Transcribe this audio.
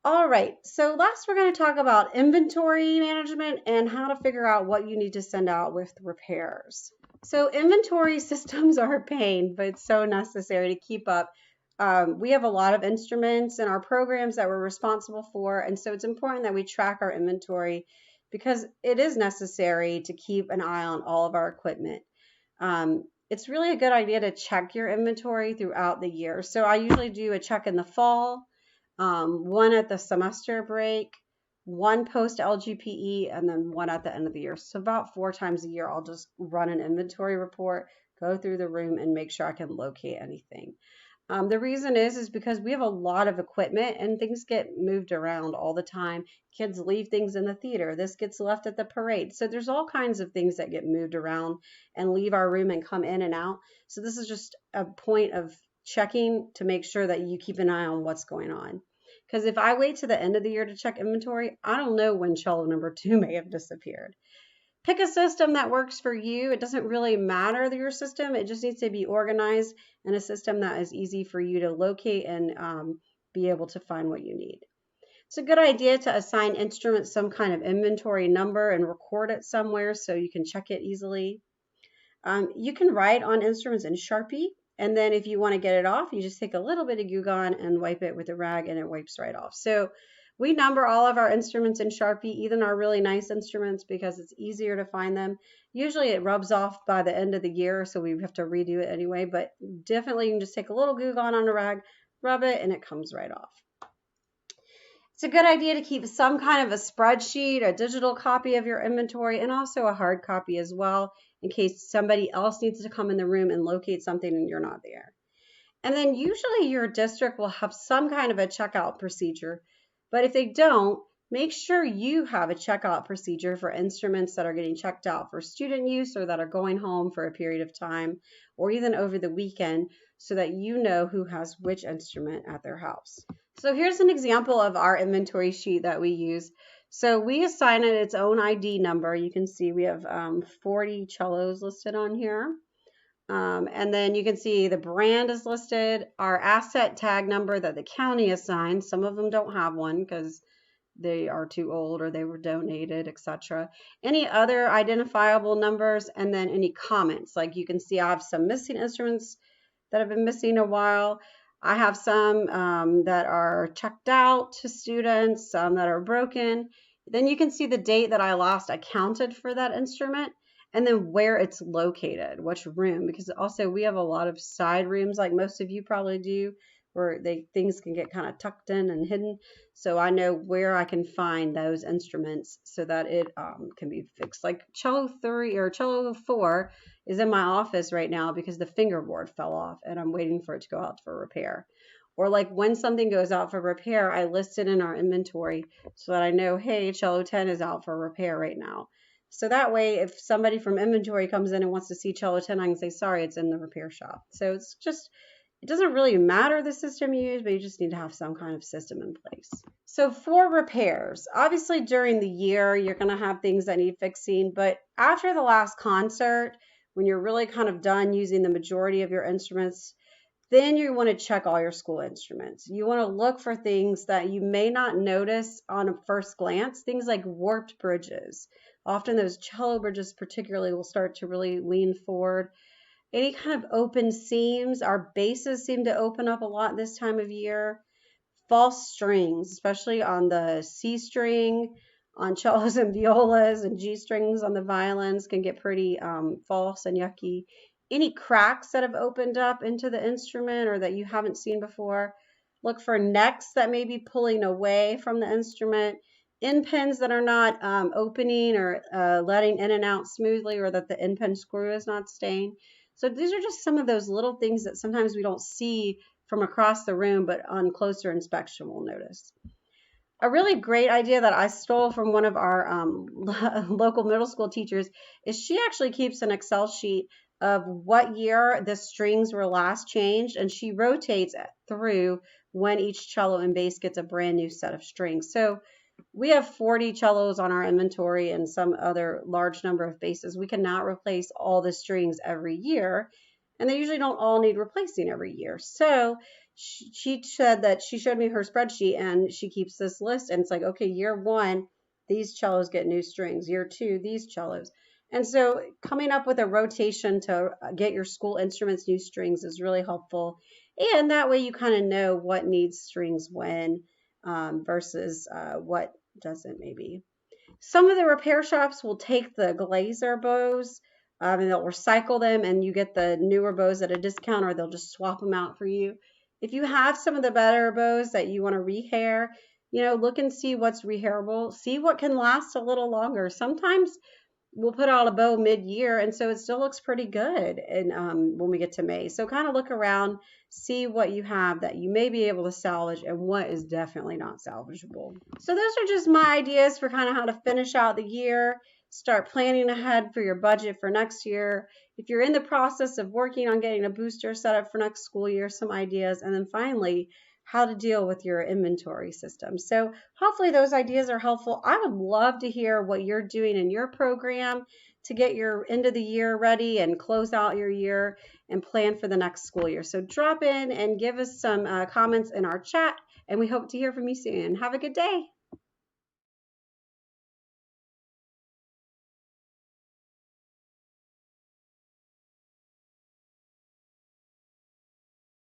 All right, so last we're going to talk about inventory management and how to figure out what you need to send out with repairs. So inventory systems are a pain, but it's so necessary to keep up. We have a lot of instruments in our programs that we're responsible for, and so it's important that we track our inventory because it is necessary to keep an eye on all of our equipment. It's really a good idea to check your inventory throughout the year. So I usually do a check in the fall, one at the semester break, one post LGPE, and then one at the end of the year. So about 4 times a year, I'll just run an inventory report, go through the room, and make sure I can locate anything. The reason is because we have a lot of equipment and things get moved around all the time. Kids leave things in the theater. This gets left at the parade. So there's all kinds of things that get moved around and leave our room and come in and out. So this is just a point of checking to make sure that you keep an eye on what's going on. Because if I wait to the end of the year to check inventory, I don't know when cello number 2 may have disappeared. Pick a system that works for you. It doesn't really matter your system. It just needs to be organized and a system that is easy for you to locate and be able to find what you need. It's a good idea to assign instruments some kind of inventory number and record it somewhere so you can check it easily. You can write on instruments in Sharpie, and then if you want to get it off, you just take a little bit of Goo Gone and wipe it with a rag and it wipes right off. So we number all of our instruments in Sharpie, even our really nice instruments, because it's easier to find them. Usually it rubs off by the end of the year, so we have to redo it anyway, but definitely you can just take a little Goo Gone on a rag, rub it, and it comes right off. It's a good idea to keep some kind of a spreadsheet, a digital copy of your inventory, and also a hard copy as well, in case somebody else needs to come in the room and locate something and you're not there. And then usually your district will have some kind of a checkout procedure, but if they don't, make sure you have a checkout procedure for instruments that are getting checked out for student use or that are going home for a period of time or even over the weekend so that you know who has which instrument at their house. So here's an example of our inventory sheet that we use. So we assign it its own ID number. You can see we have 40 cellos listed on here. And then you can see the brand is listed, our asset tag number that the county assigned. Some of them don't have one because they are too old or they were donated, etc. Any other identifiable numbers, and then any comments. Like you can see I have some missing instruments that have been missing a while. I have some that are checked out to students, some that are broken. Then you can see the date that I last accounted for that instrument and then where it's located, which room, because also we have a lot of side rooms like most of you probably do where things can get kind of tucked in and hidden. So I know where I can find those instruments so that it can be fixed. Like cello 3 or cello 4 is in my office right now because the fingerboard fell off and I'm waiting for it to go out for repair. Or like when something goes out for repair, I list it in our inventory so that I know, hey, cello 10 is out for repair right now. So that way, if somebody from inventory comes in and wants to see cello 10, I can say, sorry, it's in the repair shop. So it's just, it doesn't really matter the system you use, but you just need to have some kind of system in place. So for repairs, obviously during the year, you're going to have things that need fixing, but after the last concert, when you're really kind of done using the majority of your instruments, then you want to check all your school instruments. You want to look for things that you may not notice on a first glance, things like warped bridges. Often those cello bridges particularly will start to really lean forward. Any kind of open seams, our basses seem to open up a lot this time of year. False strings, especially on the C string, on cellos and violas, and G strings on the violins can get pretty false and yucky. Any cracks that have opened up into the instrument or that you haven't seen before. Look for necks that may be pulling away from the instrument. End pins that are not opening or letting in and out smoothly, or that the end pin screw is not staying. So these are just some of those little things that sometimes we don't see from across the room, but on closer inspection we'll notice. A really great idea that I stole from one of our local middle school teachers is she actually keeps an Excel sheet of what year the strings were last changed, and she rotates through when each cello and bass gets a brand new set of strings. So we have 40 cellos on our inventory and some other large number of basses. We cannot replace all the strings every year, and they usually don't all need replacing every year. So she said that she showed me her spreadsheet and she keeps this list, and it's like, okay, year 1, these cellos get new strings. Year 2, these cellos. And so coming up with a rotation to get your school instruments new strings is really helpful. And that way you kind of know what needs strings when versus what doesn't maybe. Some of the repair shops will take the glazer bows and they'll recycle them, and you get the newer bows at a discount, or they'll just swap them out for you. If you have some of the better bows that you want to rehair, look and see what's rehairable. See what can last a little longer. Sometimes we'll put out a bow mid-year, and so it still looks pretty good. And when we get to May, so kind of look around, see what you have that you may be able to salvage, and what is definitely not salvageable. So those are just my ideas for kind of how to finish out the year. Start planning ahead for your budget for next year. If you're in the process of working on getting a booster set up for next school year, some ideas, and then finally, how to deal with your inventory system. So hopefully those ideas are helpful. I would love to hear what you're doing in your program to get your end of the year ready and close out your year and plan for the next school year. So drop in and give us some comments in our chat, and we hope to hear from you soon. Have a good day.